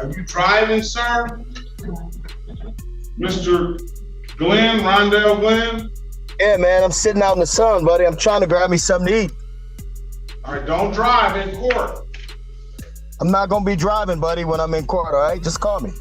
Are you driving, sir? Mr. Glenn, Rondell Glenn? Yeah, man, I'm sitting out in the sun, buddy. I'm trying to grab me something to eat. All right, don't drive in court. I'm not gonna be driving, buddy, when I'm in court, all right? Just call me.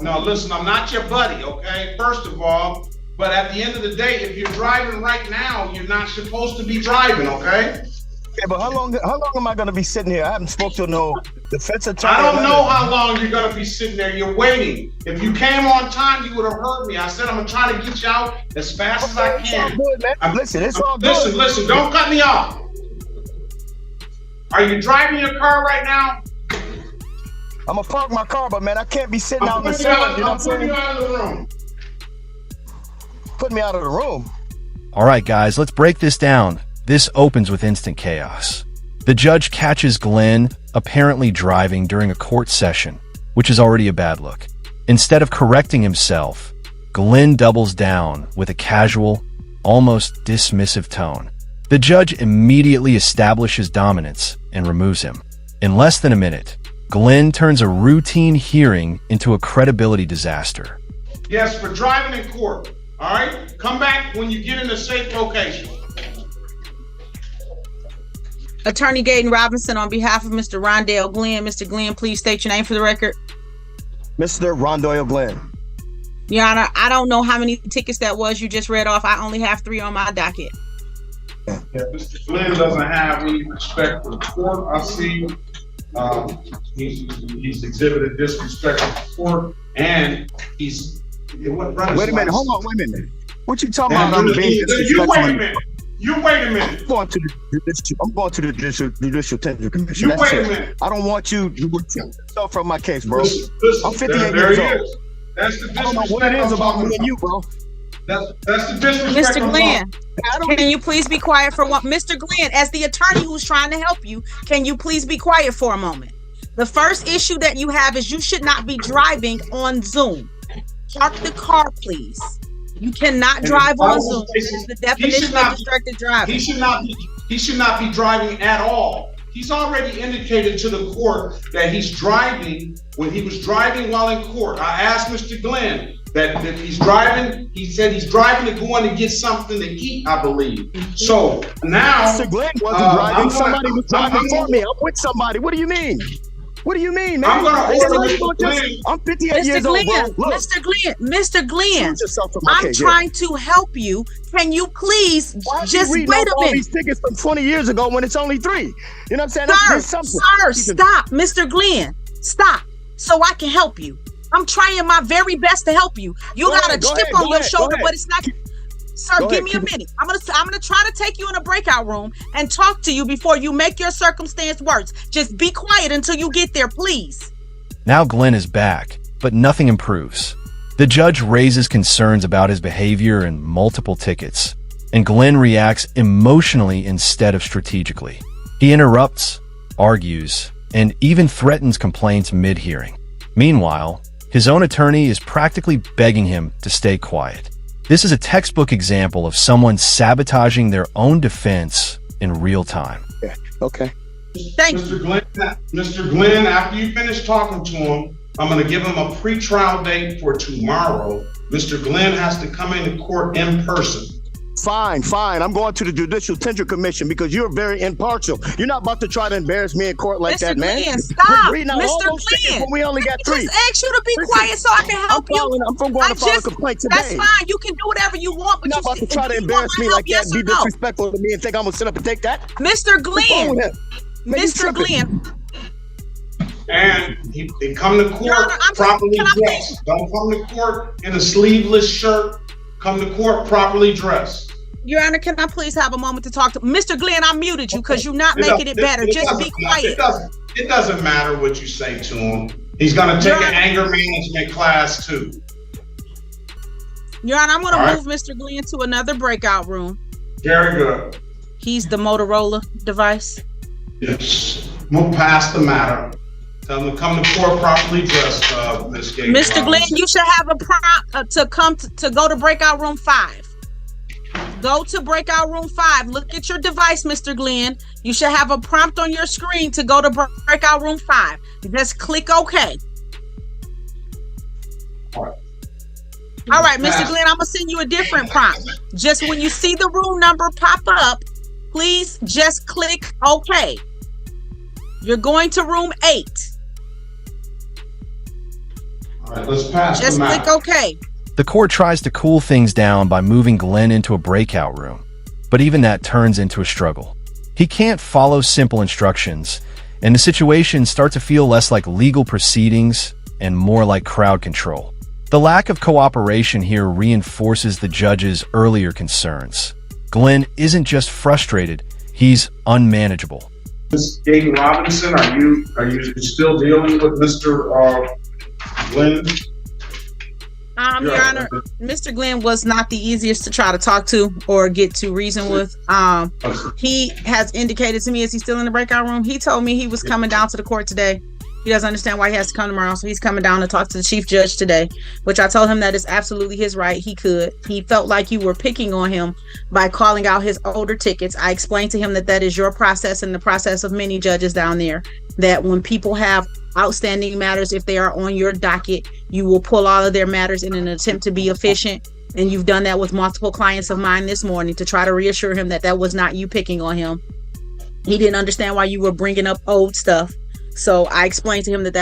No, listen, I'm not your buddy, okay? First of all, but at the end of the day, if you're driving right now, you're not supposed to be driving, okay? Okay, but how long am I gonna be sitting here? I haven't spoke to no defense attorney. I don't know how long you're gonna be sitting there. You're waiting. If you came on time, you would have heard me. I said I'm gonna try to get you out as fast as I can. It's all good, man. Listen, it's all good. Listen, don't cut me off. Are you driving your car right now? I'm gonna park my car, but man, I can't be sitting out in the sun. You know what I'm saying? Put you out of the room. Put me out of the room. All right, guys, let's break this down. This opens with instant chaos. The judge catches Glenn apparently driving during a court session, which is already a bad look. Instead of correcting himself, Glenn doubles down with a casual, almost dismissive tone. The judge immediately establishes dominance and removes him. In less than a minute, Glenn turns a routine hearing into a credibility disaster. Yes, for driving in court. All right? Come back when you get in a safe location. Attorney Gaten Robinson on behalf of Mr. Rondell Glenn. Mr. Glenn, please state your name for the record. Mr. Rondell Glenn. Your Honor, I don't know how many tickets that was you just read off. I only have 3 on my docket. Yeah, Mr. Glenn doesn't have any respect for the court. I see he's exhibited disrespect for the court, and he's... Wait a minute, hold on, wait a minute. What you talking about? You wait a minute. You wait a minute. I'm going to the judicial tender commission. You wait a minute. I don't want you to remove yourself from my case, bro. Listen, I'm 58 there years he old. is. That's the disrespect. I don't know what it is about me and you, bro. That's the disrespect. Mr. Glenn, can you please be quiet for one? Mr. Glenn, as the attorney who's trying to help you, can you please be quiet for a moment? The first issue that you have is you should not be driving on Zoom. Park the car, please. You cannot drive on Zoom. This is the definition of distracted driving. He should not be driving at all. He's already indicated to the court that he's driving when he was driving while in court. I asked Mr. Glenn that he's driving. He said he's driving to go in to get something to eat, I believe. So now Mr. Glenn wasn't driving. Somebody was driving for me. I'm with somebody. What do you mean? What do you mean, man? I'm I'm 58 years old, bro. Look. Mr. Glenn, I'm trying to help you. Can you please just wait a minute? All these tickets from 20 years ago when it's only 3. You know what I'm saying? Sir, stop. Mr. Glenn, stop so I can help you. I'm trying my very best to help you. You got a chip on your shoulder, but it's not... Sir, give me a minute. I'm gonna try to take you in a breakout room and talk to you before you make your circumstance worse. Just be quiet until you get there, please. Now Glenn is back, but nothing improves. The judge raises concerns about his behavior and multiple tickets, and Glenn reacts emotionally instead of strategically. He interrupts, argues, and even threatens complaints mid-hearing. Meanwhile, his own attorney is practically begging him to stay quiet. This is a textbook example of someone sabotaging their own defense in real time. Yeah. Okay. Thank you. Mr. Glenn, after you finish talking to him, I'm going to give him a pre-trial date for tomorrow. Mr. Glenn has to come into court in person. Fine. I'm going to the Judicial Tender Commission because you're very impartial. You're not about to try to embarrass me in court like that, man. Glenn, stop. Mr. Glenn, we only got 3. I just asked you to be quiet so I can help you. I'm going to file a complaint today. That's fine. You can do whatever you want, but you're not about to try to embarrass me like that, be disrespectful to me and think I'm going to sit up and take that? Mr. Glenn. Mr. Glenn. And they come to court properly dressed. Don't come to court in a sleeveless shirt. Come to court properly dressed. Your Honor, can I please have a moment to talk to Mr. Glenn? I muted you because you're not making it better. Just be quiet. It doesn't matter what you say to him. He's going to take an anger management class too. Your Honor, I'm going to move Mr. Glenn to another breakout room. Very good. He's the Motorola device. Yes. Move past the matter. Tell him to come to court properly dressed, Ms. Gates. Mr. Glenn, you should have a prompt to go to breakout room 5. Go to breakout room 5. Look at your device, Mr. Glenn. You should have a prompt on your screen to go to breakout room 5. Just click OK. All right, Mr. Glenn, I'm gonna send you a different prompt. Just when you see the room number pop up, please just click OK. You're going to room 8. All right, let's pass. Just click OK. The court tries to cool things down by moving Glenn into a breakout room, but even that turns into a struggle. He can't follow simple instructions, and the situation starts to feel less like legal proceedings and more like crowd control. The lack of cooperation here reinforces the judge's earlier concerns. Glenn isn't just frustrated, he's unmanageable. Ms. Gaten Robinson, are you still dealing with Mr. Glenn? Your Honor, Mr. Glenn was not the easiest to try to talk to or get to reason with. He has indicated to me, is he still in the breakout room? He told me he was coming down to the court today. He doesn't understand why he has to come tomorrow, so he's coming down to talk to the chief judge today, which I told him that is absolutely his right. He could. He felt like you were picking on him by calling out his older tickets. I explained to him that that is your process and the process of many judges down there, that when people have outstanding matters, if they are on your docket, you will pull all of their matters in an attempt to be efficient. And you've done that with multiple clients of mine this morning to try to reassure him that that was not you picking on him. He didn't understand why you were bringing up old stuff. So I explained to him that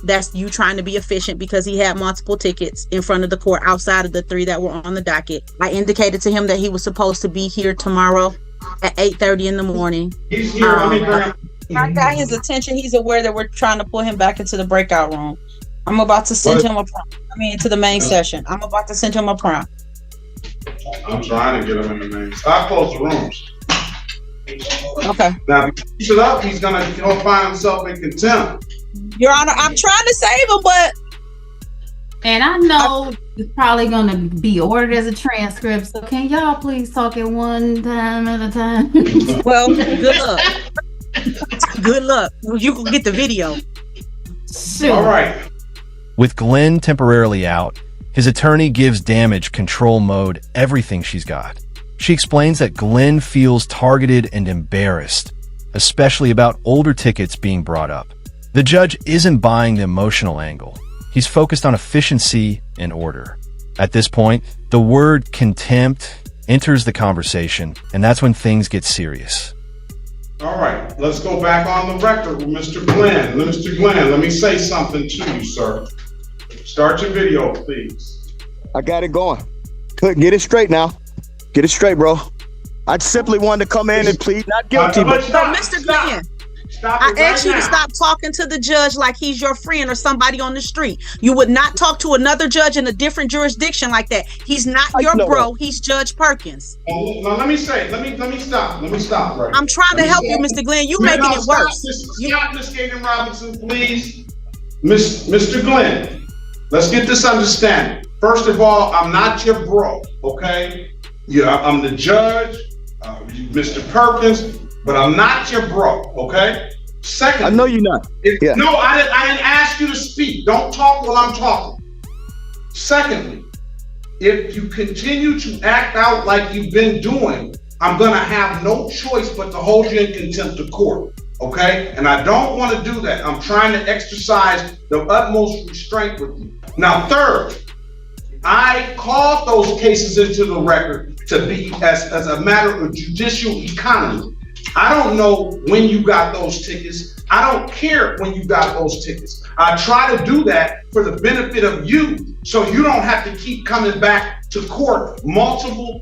that's you trying to be efficient because he had multiple tickets in front of the court outside of the 3 that were on the docket. I indicated to him that he was supposed to be here tomorrow at 8:30 in the morning. He's here. I got his attention. He's aware that we're trying to pull him back into the breakout room. I'm about to send him a prompt. To the main session. I'm about to send him a prompt. I'm trying to get him in the main. I'll close the rooms. Okay. Now, if he keeps it up, he'll find himself in contempt. Your Honor, I'm trying to save him, but... And I know it's probably going to be ordered as a transcript, so can y'all please talk at one time at a time? Well, good luck. Good luck. You can get the video. Sure. All right. With Glenn temporarily out, his attorney gives damage control mode everything she's got. She explains that Glenn feels targeted and embarrassed, especially about older tickets being brought up. The judge isn't buying the emotional angle. He's focused on efficiency and order. At this point, the word contempt enters the conversation, and that's when things get serious. All right, let's go back on the record with Mr. Glenn. Mr. Glenn, let me say something to you, sir. Start your video, please. I got it going. Good, get it straight now. Get it straight, bro. I simply wanted to come in and plead not guilty. But Mr. Glenn, I asked you to stop talking to the judge like he's your friend or somebody on the street. You would not talk to another judge in a different jurisdiction like that. He's not your bro. He's Judge Perkins. Now, let me stop. Let me stop right. I'm trying to help you, Mr. Glenn. You making it worse. Stop, Ms. Gaten Robinson, please. Mr. Glenn, let's get this understanding. First of all, I'm not your bro, okay? Yeah, I'm the judge, Mr. Perkins, but I'm not your bro, okay? Second, I know you're not. No, I didn't ask you to speak. Don't talk while I'm talking. Secondly, if you continue to act out like you've been doing, I'm gonna have no choice but to hold you in contempt of court, okay? And I don't want to do that. I'm trying to exercise the utmost restraint with you. Now, third, I called those cases into the record to be as a matter of judicial economy. I don't know when you got those tickets. I don't care when you got those tickets. I try to do that for the benefit of you, so you don't have to keep coming back to court multiple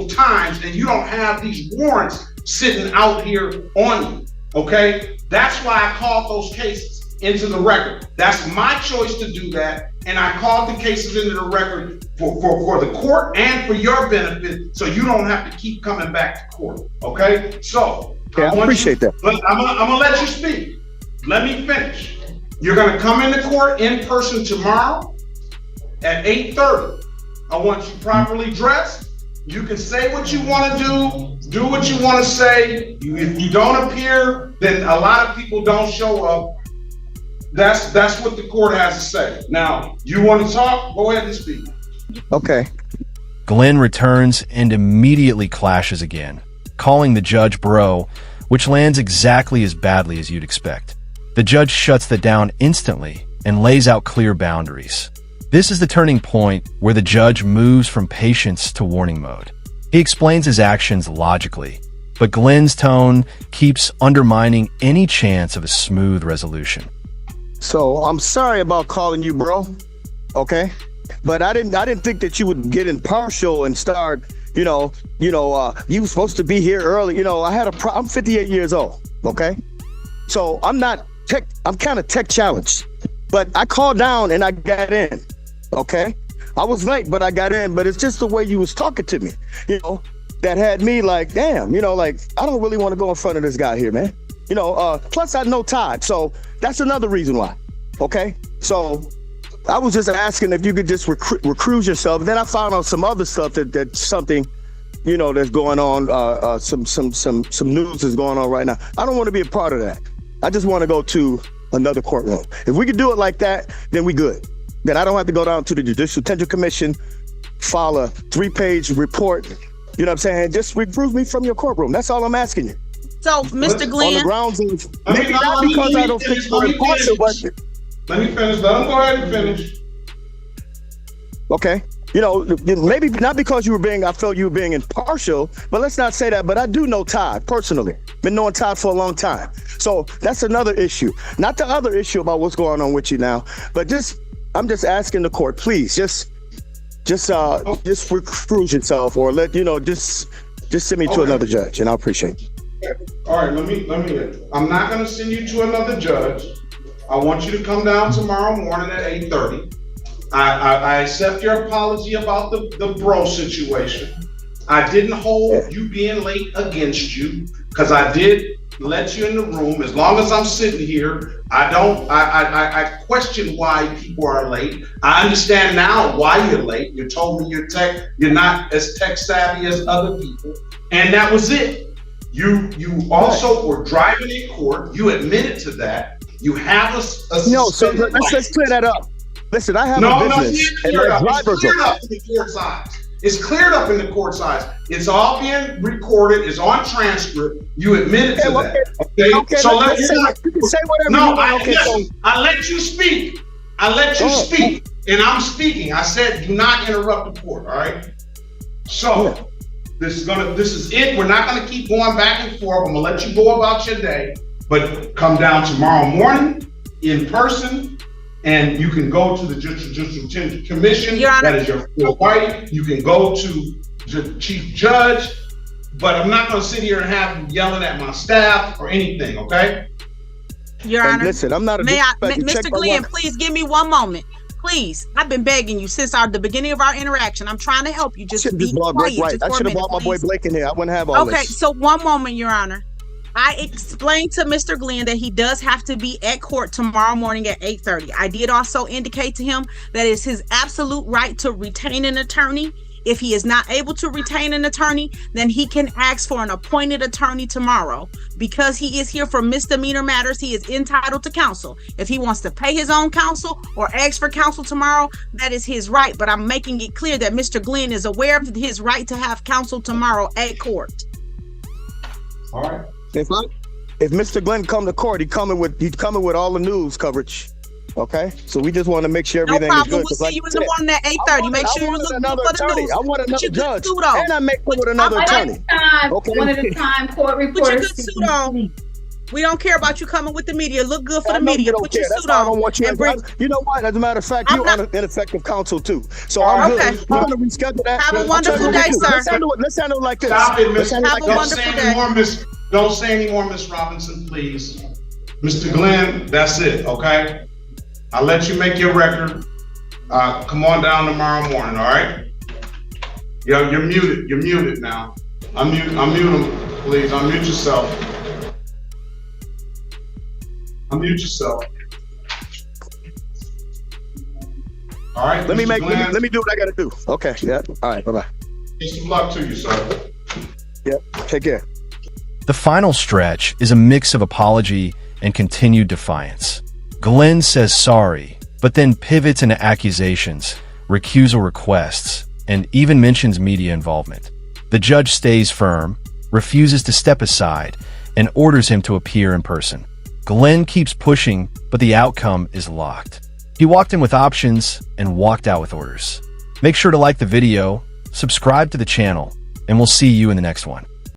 times, and you don't have these warrants sitting out here on you, okay? That's why I called those cases into the record. That's my choice to do that, and I called the cases into the record for the court and for your benefit, so you don't have to keep coming back to court, okay? So, I appreciate that. I'm gonna let you speak. Let me finish. You're gonna come into court in person tomorrow at 8:30. I want you properly dressed. You can say what you want to do what you want to say. If you don't appear, then a lot of people don't show up. That's what the court has to say. Now, you want to talk? Go ahead and speak. Okay. Glenn returns and immediately clashes again, calling the judge bro, which lands exactly as badly as you'd expect. The judge shuts that down instantly and lays out clear boundaries. This is the turning point where the judge moves from patience to warning mode. He explains his actions logically, but Glenn's tone keeps undermining any chance of a smooth resolution. So I'm sorry about calling you bro, okay? But I didn't think that you would get impartial and start, you were supposed to be here early. I'm 58 years old, okay? So I'm kind of tech challenged, but I called down and I got in, okay? I was late, but I got in, but it's just the way you was talking to me, that had me like, damn, I don't really want to go in front of this guy here, man. Plus I know Todd, so that's another reason why, okay? So I was just asking if you could just recruit yourself. Then I found out some other stuff that's something, that's going on. Some news is going on right now. I don't want to be a part of that. I just want to go to another courtroom. If we could do it like that, then we good. Then I don't have to go down to the Judicial Tender Commission, file a 3-page report. You know what I'm saying? Just remove me from your courtroom. That's all I'm asking you. So, Mr. Glenn. On the grounds of, maybe not because I don't think you're impartial, but... Let me finish. Let him go ahead and finish. Okay. Maybe not because I felt you were being impartial, but let's not say that. But I do know Todd personally. Been knowing Todd for a long time. So that's another issue. Not the other issue about what's going on with you now, but I'm just asking the court, please, just recruit yourself or just send me to another judge, and I appreciate it. All right, let me. I'm not going to send you to another judge. I want you to come down tomorrow morning at 8:30. I accept your apology about the bro situation. I didn't hold you being late against you because I did let you in the room. As long as I'm sitting here, I question why people are late. I understand now why you're late. You told me you're not as tech savvy as other people, and that was it. You also were driving in court. You admitted to that. You have a so let's clear that up. Listen, I have a business. It's cleared up in the court's eyes. It's all being recorded. It's on transcript. You admitted to that. Okay. So you can say whatever you want. I let you speak. And I'm speaking. I said, do not interrupt the court. All right. So this is it. We're not gonna keep going back and forth. I'm gonna let you go about your day. But come down tomorrow morning in person, and you can go to the Judicial Tender Commission. That is your full right. You can go to the Chief Judge, but I'm not going to sit here and have you yelling at my staff or anything, okay? Your Honor, listen, I'm not a Mr. Glenn, please give me one moment. Please, I've been begging you since the beginning of our interaction. I'm trying to help you. Just be quiet. Right. I should have brought my boy Blake in here. I wouldn't have all this. Okay, so one moment, Your Honor. I explained to Mr. Glenn that he does have to be at court tomorrow morning at 8:30. I did also indicate to him that it's his absolute right to retain an attorney. If he is not able to retain an attorney, then he can ask for an appointed attorney tomorrow. Because he is here for misdemeanor matters, he is entitled to counsel. If he wants to pay his own counsel or ask for counsel tomorrow, that is his right. But I'm making it clear that Mr. Glenn is aware of his right to have counsel tomorrow at court. All right. If Mr. Glenn come to court, he's coming with all the news coverage. Okay, so we just want to make sure everything is good. We'll see you in the morning at 8:30. Make sure you look good for the news. I want another judge, and I make one with another attorney. One at a time. Court reporters. Put your good suit on. We don't care about you coming with the media. Look good for the media. Put your suit on. You know what? As a matter of fact, you're on ineffective counsel too. So I'm good. We're gonna reschedule that. Have a wonderful day, sir. Let's handle it like this. Stop it, Miss. Have a wonderful day. Don't say any more, Miss Robinson, please. Mr. Glenn, that's it, okay? I'll let you make your record. Come on down tomorrow morning, all right? You're muted. You're muted now. Unmute him, please. Unmute yourself. Unmute yourself. All right. Let me do what I gotta do. Okay. Yeah. All right. Bye-bye. Peace and luck to you, sir. Yeah. Take care. The final stretch is a mix of apology and continued defiance. Glenn says sorry, but then pivots into accusations, recusal requests, and even mentions media involvement. The judge stays firm, refuses to step aside, and orders him to appear in person. Glenn keeps pushing, but the outcome is locked. He walked in with options and walked out with orders. Make sure to like the video, subscribe to the channel, and we'll see you in the next one.